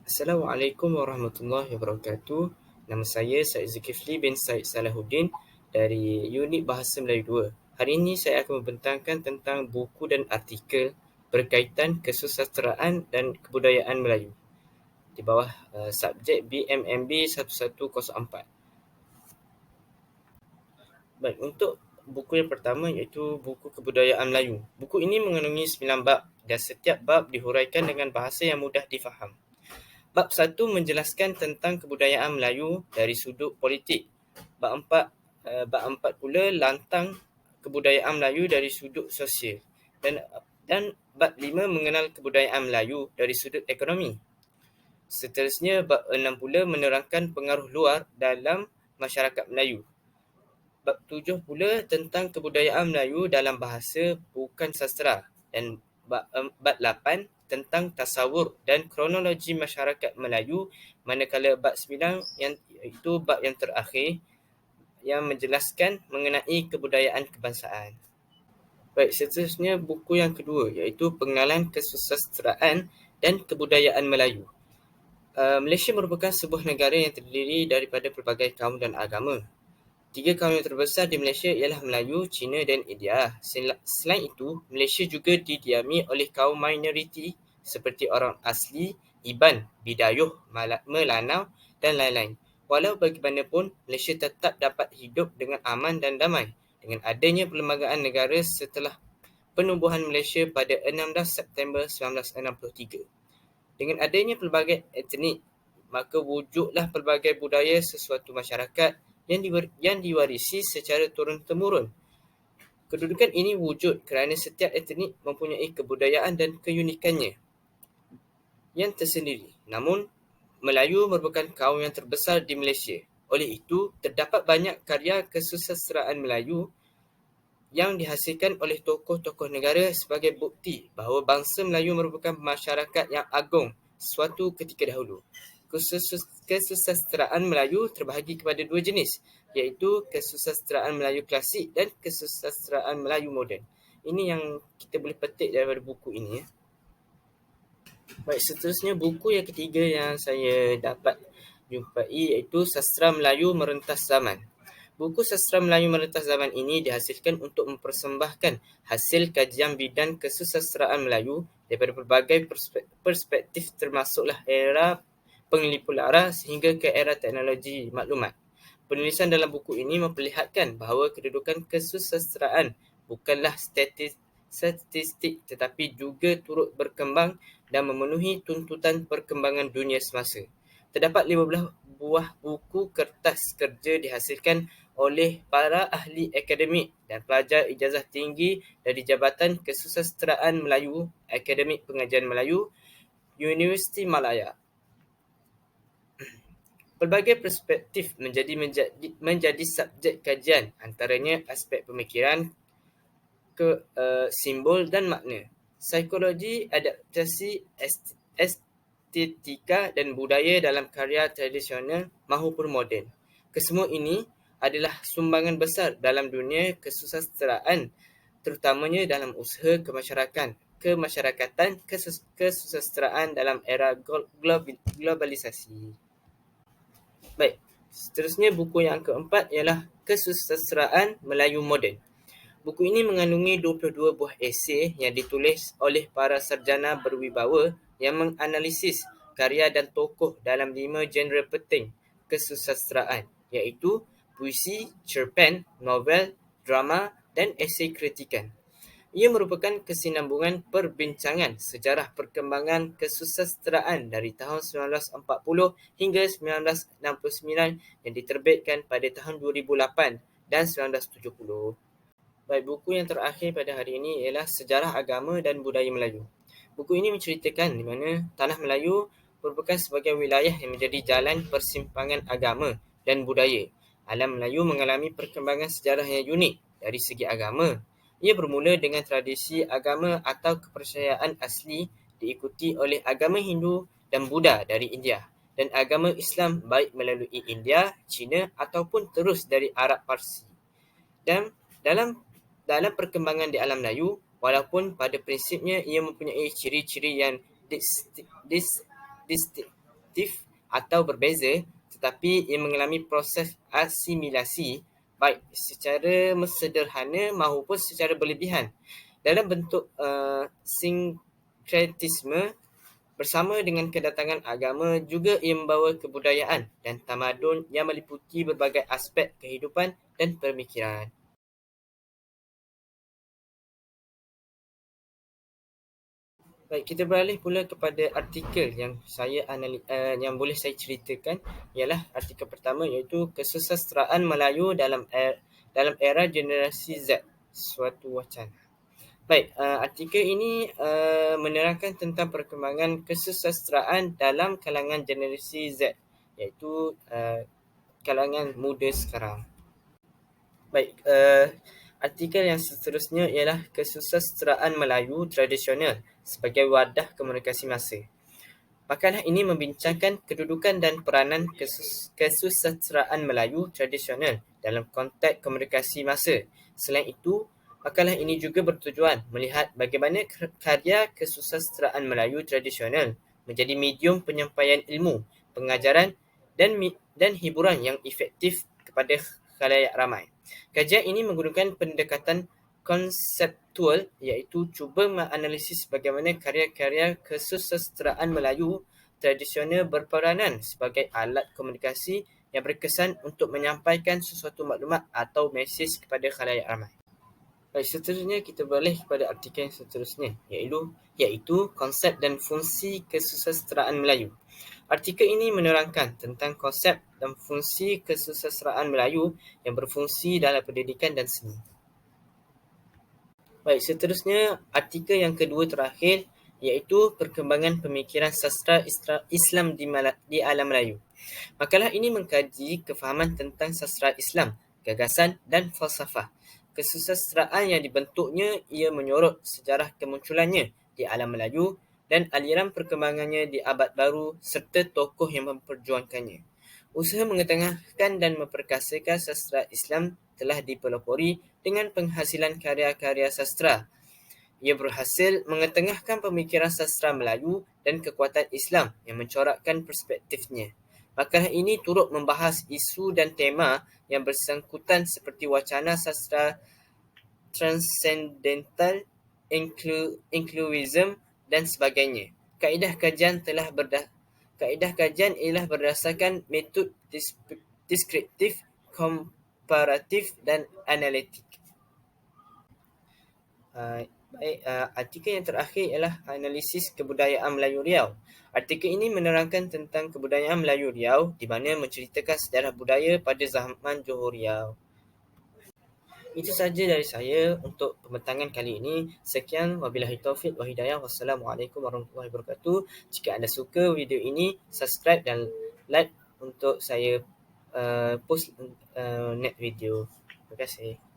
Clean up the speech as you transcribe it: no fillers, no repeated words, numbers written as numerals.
Assalamualaikum warahmatullahi wabarakatuh. Nama saya Syed Zulkifli bin Syed Salahuddin dari Unit Bahasa Melayu 2. Hari ini saya akan membentangkan tentang buku dan artikel berkaitan kesusasteraan dan kebudayaan Melayu di bawah subjek BMMB 1104. Baik, untuk buku yang pertama iaitu buku kebudayaan Melayu. Buku ini mengandungi 9 bab dan setiap bab dihuraikan dengan bahasa yang mudah difaham. Bab 1 menjelaskan tentang kebudayaan Melayu dari sudut politik. Bab 4 pula lantang kebudayaan Melayu dari sudut sosial. Dan bab 5 mengenal kebudayaan Melayu dari sudut ekonomi. Seterusnya bab 6 pula menerangkan pengaruh luar dalam masyarakat Melayu. Bab 7 pula tentang kebudayaan Melayu dalam bahasa bukan sastera. Dan bab 8 tentang tasawur dan kronologi masyarakat Melayu, manakala bab 9 iaitu bab yang terakhir yang menjelaskan mengenai kebudayaan kebangsaan. Baik, seterusnya buku yang kedua iaitu pengenalan kesusasteraan dan kebudayaan Melayu. Malaysia merupakan sebuah negara yang terdiri daripada pelbagai kaum dan agama. 3 kaum yang terbesar di Malaysia ialah Melayu, Cina dan India. Selain itu, Malaysia juga didiami oleh kaum minoriti seperti orang asli, Iban, Bidayuh, Melanau dan lain-lain. Walau bagaimanapun, Malaysia tetap dapat hidup dengan aman dan damai dengan adanya perlembagaan negara setelah penubuhan Malaysia pada 16 September 1963. Dengan adanya pelbagai etnik, maka wujudlah pelbagai budaya sesuatu masyarakat yang diwarisi secara turun-temurun. Kedudukan ini wujud kerana setiap etnik mempunyai kebudayaan dan keunikannya yang tersendiri. Namun, Melayu merupakan kaum yang terbesar di Malaysia. Oleh itu, terdapat banyak karya kesusasteraan Melayu yang dihasilkan oleh tokoh-tokoh negara sebagai bukti bahawa bangsa Melayu merupakan masyarakat yang agung suatu ketika dahulu. Kesusasteraan Melayu terbahagi kepada 2 jenis, iaitu kesusasteraan Melayu klasik dan kesusasteraan Melayu moden. Ini yang kita boleh petik daripada buku ini. Baik, seterusnya buku yang ketiga yang saya dapat jumpai iaitu Sastra Melayu Merentas Zaman. Buku Sastra Melayu Merentas Zaman ini dihasilkan untuk mempersembahkan hasil kajian bidang kesusasteraan Melayu daripada pelbagai perspektif termasuklah era pengelipu lara sehingga ke era teknologi maklumat. Penulisan dalam buku ini memperlihatkan bahawa kedudukan kesusasteraan bukanlah statistik tetapi juga turut berkembang dan memenuhi tuntutan perkembangan dunia semasa. Terdapat 15 buah buku kertas kerja dihasilkan oleh para ahli akademik dan pelajar ijazah tinggi dari Jabatan Kesusasteraan Melayu, Akademik Pengajian Melayu, Universiti Malaya. Pelbagai perspektif menjadi subjek kajian, antaranya aspek pemikiran, simbol dan makna, psikologi, adaptasi, estetika dan budaya dalam karya tradisional maupun moden. Kesemua ini adalah sumbangan besar dalam dunia kesusasteraan, terutamanya dalam usaha kemasyarakatan kesusasteraan dalam era globalisasi. Baik, seterusnya buku yang keempat ialah Kesusasteraan Melayu Moden. Buku ini mengandungi 22 buah esei yang ditulis oleh para sarjana berwibawa yang menganalisis karya dan tokoh dalam 5 genre penting kesusasteraan, iaitu puisi, cerpen, novel, drama dan esei kritikan. Ia merupakan kesinambungan perbincangan sejarah perkembangan kesusasteraan dari tahun 1940 hingga 1969 yang diterbitkan pada tahun 2008 dan 1970. Baik, buku yang terakhir pada hari ini ialah Sejarah Agama dan Budaya Melayu. Buku ini menceritakan di mana Tanah Melayu merupakan sebagai wilayah yang menjadi jalan persimpangan agama dan budaya. Alam Melayu mengalami perkembangan sejarah yang unik dari segi agama. Ia bermula dengan tradisi agama atau kepercayaan asli diikuti oleh agama Hindu dan Buddha dari India dan agama Islam baik melalui India, China ataupun terus dari Arab Parsi. Dan dalam perkembangan di alam Melayu, walaupun pada prinsipnya ia mempunyai ciri-ciri yang distinct, efektif atau berbeza, tetapi ia mengalami proses asimilasi baik secara sederhana maupun secara berlebihan dalam bentuk sinkretisme. Bersama dengan kedatangan agama juga ia membawa kebudayaan dan tamadun yang meliputi berbagai aspek kehidupan dan pemikiran. Baik, kita beralih pula kepada artikel yang yang boleh saya ceritakan, ialah artikel pertama, iaitu kesusasteraan Melayu dalam era generasi Z, suatu wacana. Baik, artikel ini menerangkan tentang perkembangan kesusasteraan dalam kalangan generasi Z, iaitu kalangan muda sekarang. Baik, artikel yang seterusnya ialah kesusasteraan Melayu tradisional sebagai wadah komunikasi masa. Makalah ini membincangkan kedudukan dan peranan kesusasteraan Melayu tradisional dalam konteks komunikasi masa. Selain itu, makalah ini juga bertujuan melihat bagaimana karya kesusasteraan Melayu tradisional menjadi medium penyampaian ilmu, pengajaran dan hiburan yang efektif kepada khalayak ramai. Kajian ini menggunakan pendekatan konseptual, iaitu cuba menganalisis bagaimana karya-karya kesusasteraan Melayu tradisional berperanan sebagai alat komunikasi yang berkesan untuk menyampaikan sesuatu maklumat atau mesej kepada khalayak ramai. Baik, seterusnya kita beralih kepada artikel yang seterusnya, iaitu konsep dan fungsi kesusasteraan Melayu. Artikel ini menerangkan tentang konsep dan fungsi kesusasteraan Melayu yang berfungsi dalam pendidikan dan seni. Baik, seterusnya artikel yang kedua terakhir, iaitu perkembangan pemikiran sastra Islam di alam Melayu. Makalah ini mengkaji kefahaman tentang sastra Islam, gagasan dan falsafah. Kesusasteraan yang dibentuknya ia menyorot sejarah kemunculannya di alam Melayu dan aliran perkembangannya di abad baru serta tokoh yang memperjuangkannya. Usaha mengetengahkan dan memperkasakan sastra Islam telah dipelopori dengan penghasilan karya-karya sastra. Ia berhasil mengetengahkan pemikiran sastra Melayu dan kekuatan Islam yang mencorakkan perspektifnya. Makalah ini turut membahas isu dan tema yang bersangkutan seperti wacana sastra transcendental, inclusivism dan sebagainya. Kaedah kajian ialah berdasarkan metod deskriptif, komparatif dan analitik. Artikel yang terakhir ialah analisis kebudayaan Melayu Riau. Artikel ini menerangkan tentang kebudayaan Melayu Riau di mana menceritakan sejarah budaya pada zaman Johor Riau. Itu sahaja dari saya untuk pembentangan kali ini. Sekian, wabillahi taufiq wa hidayah. Wassalamualaikum warahmatullahi wabarakatuh. Jika anda suka video ini, subscribe dan like untuk saya post next video. Terima kasih.